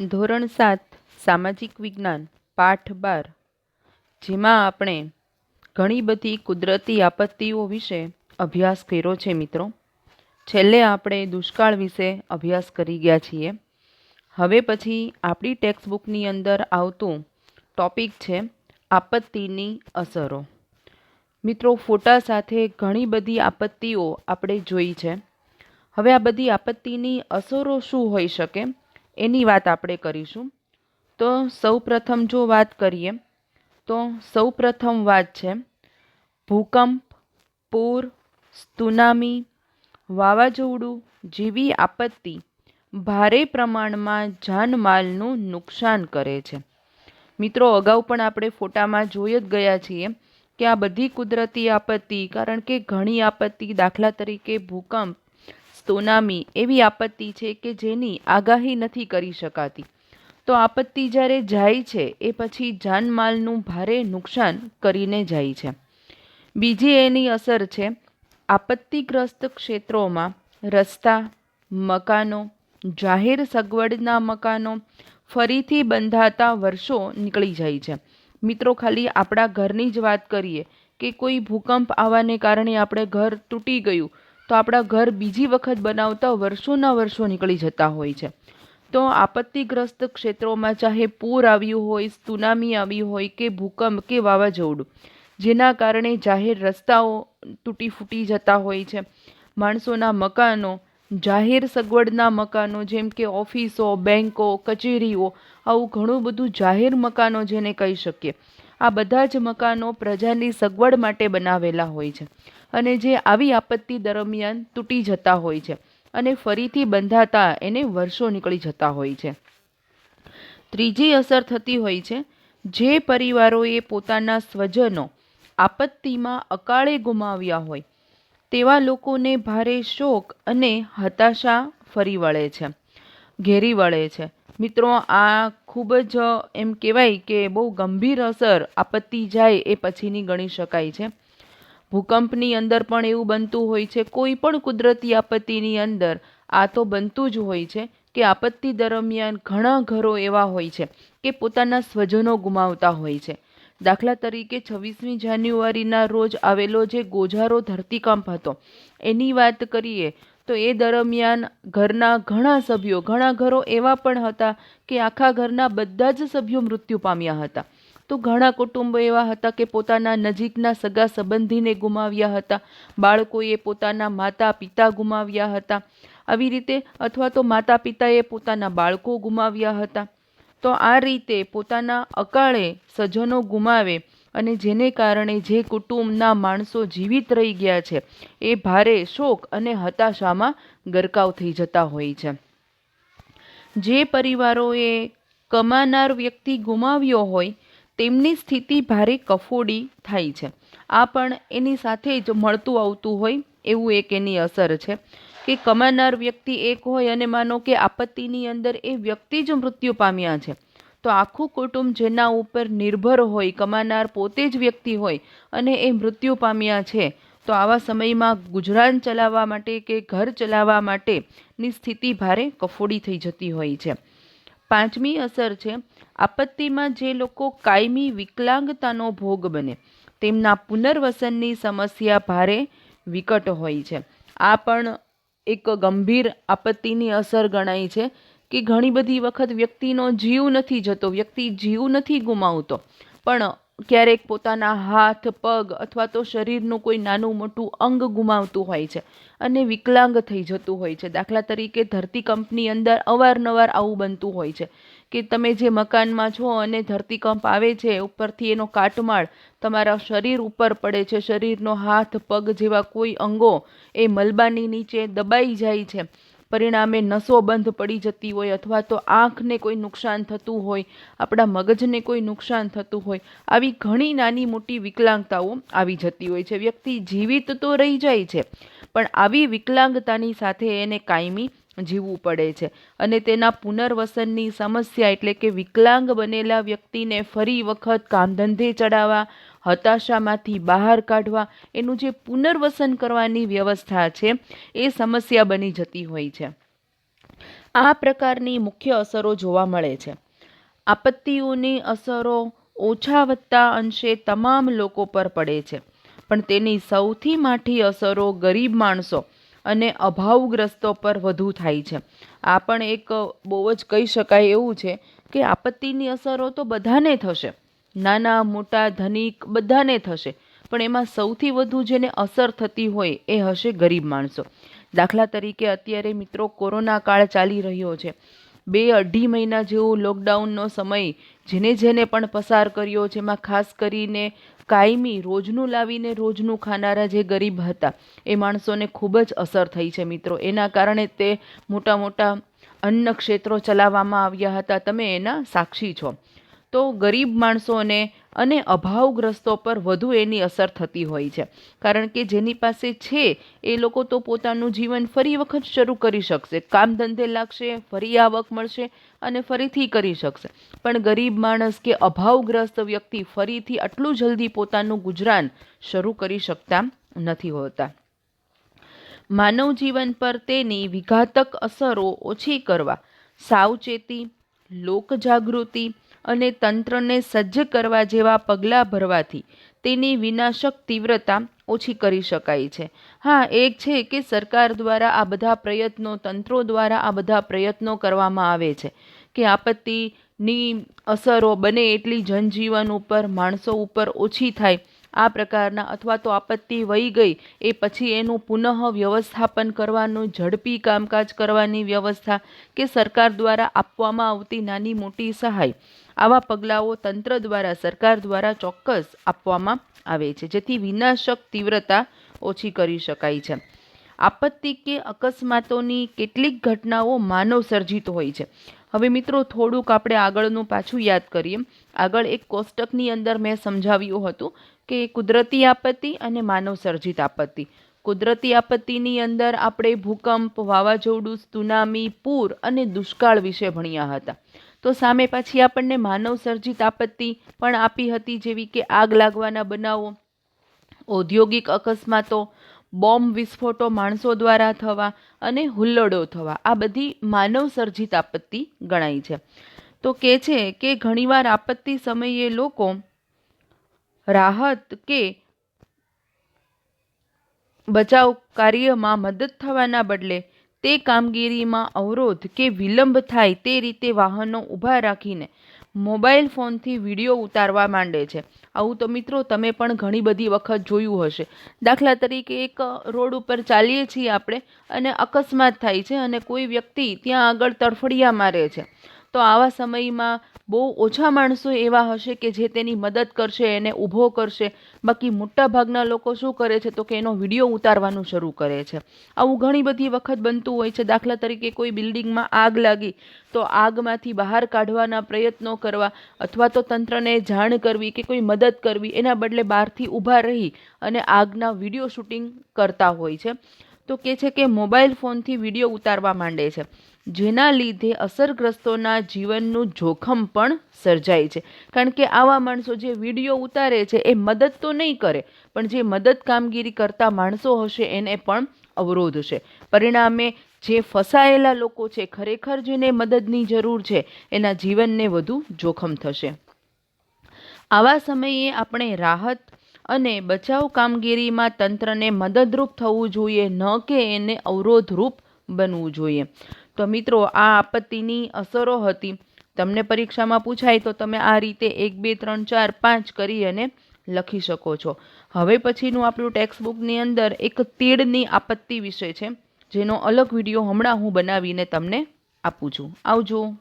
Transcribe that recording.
ધોરણ 7 સામાજિક વિજ્ઞાન પાઠ 12, જેમાં આપણે ઘણી બધી કુદરતી આપત્તિઓ વિશે અભ્યાસ કર્યો છે મિત્રો. છેલ્લે આપણે દુષ્કાળ વિશે અભ્યાસ કરી ગયા છીએ. હવે પછી આપણી ટેક્સ્ટબુકની અંદર આવતું ટોપિક છે આપત્તિની અસરો. મિત્રો, ફોટા સાથે ઘણી બધી આપત્તિઓ આપણે જોઈ છે. હવે આ બધી આપત્તિની અસરો શું હોઈ શકે એની વાત આપણે કરીશું. તો સૌપ્રથમ જો વાત કરીએ તો સૌપ્રથમ વાત છે ભૂકંપ, પૂર, સુનામી, વાવાઝોડું જેવી આપત્તિ ભારે પ્રમાણમાં જાનમાલનું નુકસાન કરે છે. મિત્રો, અગાઉ પણ આપણે ફોટામાં જોઈ જ ગયા છીએ કે આ બધી કુદરતી આપત્તિ, કારણ કે ઘણી આપત્તિ, દાખલા તરીકે ભૂકંપ, સુનામી એવી આપત્તિ છે કે જેની આગાહી નથી કરી શકાતી. તો આપત્તિ જ્યારે જાય છે એ પછી જાનમાલનું ભારે નુકસાન કરીને જાય છે. બીજી એની અસર છે આપત્તિગ્રસ્ત ક્ષેત્રોમાં રસ્તા, મકાનો, જાહેર સગવડના મકાનો ફરીથી બંધાતા વર્ષો નીકળી જાય છે. મિત્રો, ખાલી આપણા ઘરની જ વાત કરીએ કે કોઈ ભૂકંપ આવવાને કારણે આપણે ઘર તૂટી ગયું તો આપણા ઘર બીજી વખત બનાવતા વર્ષોના વર્ષો નીકળી જતા હોય છે. તો આપત્તિગ્રસ્ત ક્ષેત્રોમાં ચાહે પૂર આવ્યું હોય, સુનામી આવી હોય કે ભૂકંપ કે વાવાઝોડું, જેના કારણે જાહેર રસ્તાઓ તૂટી ફૂટી જતા હોય છે, માણસોના મકાનો, જાહેર સગવડના મકાનો જેમ કે ઓફિસો, બેન્કો, કચેરીઓ, આવું ઘણું બધું જાહેર મકાનો જેને કહી શકીએ, આ બધા જ મકાનો પ્રજાની સગવડ માટે બનાવેલા હોય છે અને જે આવી આપત્તિ દરમિયાન તૂટી જતા હોય છે અને ફરીથી બંધાતા એને વર્ષો નીકળી જતા હોય છે. ત્રીજી અસર થતી હોય છે જે પરિવારોએ પોતાના સ્વજનો આપત્તિમાં અકાળે ગુમાવ્યા હોય તેવા લોકોને ભારે શોક અને હતાશા ફરી વળે છે, ઘેરી વળે છે. મિત્રો, આ ખૂબ જ એમ કહેવાય કે બહુ ગંભીર અસર આપત્તિ જાય એ પછીની ગણી શકાય છે. ભૂકંપની અંદર પણ એવું બનતું હોય છે, કોઈ પણ કુદરતી આપત્તિની અંદર આ તો બનતું જ હોય છે કે આપત્તિ દરમિયાન ઘણા ઘરો એવા હોય છે કે પોતાના સ્વજનો ગુમાવતા હોય છે. દાખલા તરીકે 26મી જાન્યુઆરીના રોજ આવેલો જે ગોઝારો ધરતીકંપ હતો એની વાત કરીએ તો એ દરમિયાન ઘરના ઘણા ઘરો એવા પણ હતા કે આખા ઘરના બધા જ સભ્યો મૃત્યુ પામ્યા હતા. તો ઘણા કુટુંબો એવા હતા કે પોતાના નજીકના સગા સંબંધીને ગુમાવ્યા હતા, બાળકોએ પોતાના માતા પિતા ગુમાવ્યા હતા, આવી રીતે, અથવા તો માતા પિતાએ પોતાના બાળકો ગુમાવ્યા હતા. તો આ રીતે પોતાના અકાળે સ્વજનો ગુમાવે અને જેને કારણે જે કુટુંબના માણસો જીવિત રહી ગયા છે એ ભારે શોક અને હતાશામાં ગરકાવ થઈ જતા હોય છે. જે પરિવારોએ કમાનાર વ્યક્તિ ગુમાવ્યો હોય તેમની સ્થિતિ ભારે કફોડી થાય છે. આ પણ એની સાથે જ મળતું આવતું હોય એવું એક એની અસર છે કે કમાનાર વ્યક્તિ એક હોય અને માનો કે આપત્તિની અંદર એ વ્યક્તિ જ મૃત્યુ પામ્યા છે તો આખું કુટુંબ જેના ઉપર નિર્ભર હોય, કમાનાર પોતે જ વ્યક્તિ હોય અને એ મૃત્યુ પામ્યા છે, તો આવા સમયમાં ગુજરાન ચલાવવા માટે કે ઘર ચલાવવા માટેની સ્થિતિ ભારે કફોડી થઈ જતી હોય છે. પાંચમી અસર છે આપત્તિમાં જે લોકો કાયમી વિકલાંગતાનો ભોગ બને તેમના પુનર્વસનની સમસ્યા ભારે વિકટ હોય છે. આ પણ એક ગંભીર આપત્તિની અસર ગણાય છે કે ઘણી બધી વખત વ્યક્તિનો જીવ નથી જતો, વ્યક્તિ જીવ નથી ગુમાવતો, પણ ક્યારેક પોતાના હાથ, પગ અથવા તો શરીરનું કોઈ નાનું મોટું અંગ ગુમાવતું હોય છે અને વિકલાંગ થઈ જતું હોય છે. દાખલા તરીકે ધરતીકંપની અંદર અવારનવાર આવું બનતું હોય છે કે તમે જે મકાનમાં છો અને ધરતીકંપ આવે છે, ઉપરથી એનો કાટમાળ તમારા શરીર ઉપર પડે છે, શરીરનો હાથ, પગ જેવા કોઈ અંગો એ મલબાની નીચે દબાઈ જાય છે, પરિણામે નસો બંધ પડી જતી હોય અથવા તો આંખને કોઈ નુકસાન થતું હોય, આપણા મગજને કોઈ નુકસાન થતું હોય, આવી ઘણી નાની મોટી વિકલાંગતાઓ આવી જતી હોય છે. વ્યક્તિ જીવિત તો રહી જાય છે પણ આવી વિકલાંગતાની સાથે એને કાયમી જીવવું પડે છે અને તેના પુનર્વસનની સમસ્યા એટલે કે વિકલાંગ બનેલા વ્યક્તિને ફરી વખત કામધંધે ચડાવવા, હતાશામાંથી બહાર કાઢવા, એનું જે પુનર્વસન કરવાની વ્યવસ્થા છે એ સમસ્યા બની જતી હોય છે. આ પ્રકારની મુખ્ય અસરો જોવા મળે છે. આપત્તિઓની અસરો ઓછા વત્તા અંશે તમામ લોકો પર પડે છે, પણ તેની સૌથી માઠી અસરો ગરીબ માણસો અને અભાવગ્રસ્તો પર વધુ થાય છે. આ પણ એક બહુ જ કહી શકાય એવું છે કે આપત્તિની અસરો તો બધાને થશે, નાના મોટા ધનિક બધાને થશે, પણ એમાં સૌથી વધુ જેને અસર થતી હોય એ હશે ગરીબ માણસો. દાખલા તરીકે અત્યારે મિત્રો કોરોના કાળ ચાલી રહ્યો છે. 2-2.5 મહિના જેવો લોકડાઉનનો સમય જેને જેને પણ પસાર કર્યો, જેમાં ખાસ કરીને કાયમી રોજનું લાવીને રોજનું ખાનારા જે ગરીબ હતા એ માણસોને ખૂબ જ અસર થઈ છે મિત્રો. એના કારણે તે મોટા મોટા અન્ન ક્ષેત્રો ચલાવવામાં આવ્યા હતા, તમે એના સાક્ષી છો. તો ગરીબ માણસોને અને અભાવગ્રસ્તો પર વધુ એની અસર થતી હોય છે, કારણ કે જેની પાસે છે એ લોકો તો પોતાનું જીવન ફરી વખત શરૂ કરી શકશે, કામ ધંધે લાગશે, ફરી આવક મળશે અને ફરીથી કરી શકશે. પણ ગરીબ માણસ કે અભાવગ્રસ્ત વ્યક્તિ ફરીથી આટલું જલ્દી પોતાનું ગુજરાન શરૂ કરી શકતા નથી હોતા. માનવ જીવન પર તેની વિઘાતક અસરો ઓછી કરવા સાવચેતી, લોકજાગૃતિ અને તંત્રને સજ્જ કરવા જેવા પગલાં ભરવાથી તેની વિનાશક તીવ્રતા ઓછી કરી શકાય છે. હા, એક છે કે સરકાર દ્વારા આ બધા પ્રયત્નો, તંત્રો દ્વારા આ બધા પ્રયત્નો કરવામાં આવે છે કે આપત્તિની અસરો બને એટલી જનજીવન ઉપર, માણસો ઉપર ઓછી થાય આ પ્રકારના, અથવા તો આપત્તિ વહી ગઈ એ પછી એનું પુનઃ વ્યવસ્થાપન કરવાનું, ઝડપી કામકાજ કરવાની વ્યવસ્થા કે સરકાર દ્વારા આપવામાં આવતી નાની મોટી સહાય, આવા પગલાઓ તંત્ર દ્વારા, સરકાર દ્વારા ચોક્કસ આપવામાં આવે છે, જેથી વિનાશક તીવ્રતા ઓછી કરી શકાય છે. આપત્તિ કે અકસ્માતોની કેટલીક ઘટનાઓ માનવ સર્જિત હોય છે. હવે મિત્રો થોડુંક આપણે આગળનું પાછું યાદ કરીએ. આગળ એક કોષ્ટકની અંદર મેં સમજાવ્યું હતું કે કુદરતી આપત્તિ અને માનવ સર્જિત આપત્તિ. કુદરતી આપત્તિની અંદર આપણે ભૂકંપ, વાવાઝોડું, સુનામી, પૂર અને દુષ્કાળ વિશે ભણ્યા હતા. તો સામે પાછી આપણને માનવ સર્જિત આપત્તિ પણ આપી હતી, જેવી કે આગ લાગવાના બનાવો, ઔદ્યોગિક અકસ્માતો, બોમ્બ વિસ્ફોટો માણસો દ્વારા થવા અને હુલ્લડો થવા, આ બધી માનવ સર્જિત આપત્તિ ગણાય છે. તો કે છે કે ઘણીવાર આપત્તિ સમયે લોકો રાહત કે બચાવ કાર્યમાં મદદ થવાના બદલે તે કામગીરીમાં અવરોધ કે વિલંબ થાય તે રીતે વાહનો ઊભા રાખીને મોબાઈલ ફોનથી વિડીયો ઉતારવા માંડે છે. આવું તો મિત્રો તમે પણ ઘણી બધી વખત જોયું હશે. દાખલા તરીકે એક રોડ ઉપર ચાલીએ છીએ આપણે અને અકસ્માત થાય છે અને કોઈ વ્યક્તિ ત્યાં આગળ તડફડિયા મારે છે, તો આવા સમયમાં બહુ ઓછા માણસો એવા હશે કે જે તેની મદદ કરશે, એને ઊભો કરશે. બાકી મોટા ભાગના લોકો શું કરે છે તો કે એનો વિડીયો ઉતારવાનું શરૂ કરે છે. આવું ઘણી બધી વખત બનતું હોય છે. દાખલા તરીકે કોઈ બિલ્ડિંગમાં આગ લાગી તો આગમાંથી બહાર કાઢવાના પ્રયત્નો કરવા અથવા તો તંત્રને જાણ કરવી કે કોઈ મદદ કરવી, એના બદલે બહારથી ઊભા રહી અને આગના વિડીયો શૂટિંગ કરતા હોય છે. તો કે છે કે મોબાઈલ ફોનથી વિડીયો ઉતારવા માંડે છે, જેના લીધે અસરગ્રસ્તોના જીવનનું જોખમ પણ સર્જાય છે. કારણ કે આવા માણસો જે વિડીયો ઉતારે છે એ મદદ તો નહીં કરે, પણ જે મદદ કામગીરી કરતા માણસો હશે એને પણ અવરોધ છે. પરિણામે જે ફસાયેલા લોકો છે, ખરેખર જેને મદદની જરૂર છે, એના જીવનને વધુ જોખમ થશે. આવા સમયે આપણે રાહત અને બચાવ કામગીરીમાં તંત્રને મદદરૂપ થવું જોઈએ, ન કે એને અવરોધરૂપ બનવું જોઈએ. તો મિત્રો આ આપત્તિની અસરો હતી. તમને પરીક્ષામાં પૂછાય તો તમે આ રીતે 1, 2, 3, 4, 5 કરી અને લખી શકો છો. હવે પછીનું આપણું ટેક્સ્ટબુકની અંદર એક તીડની આપત્તિ વિશે છે, જેનો અલગ વિડીયો હમણાં હું બનાવીને તમને આપું છું. આવજો.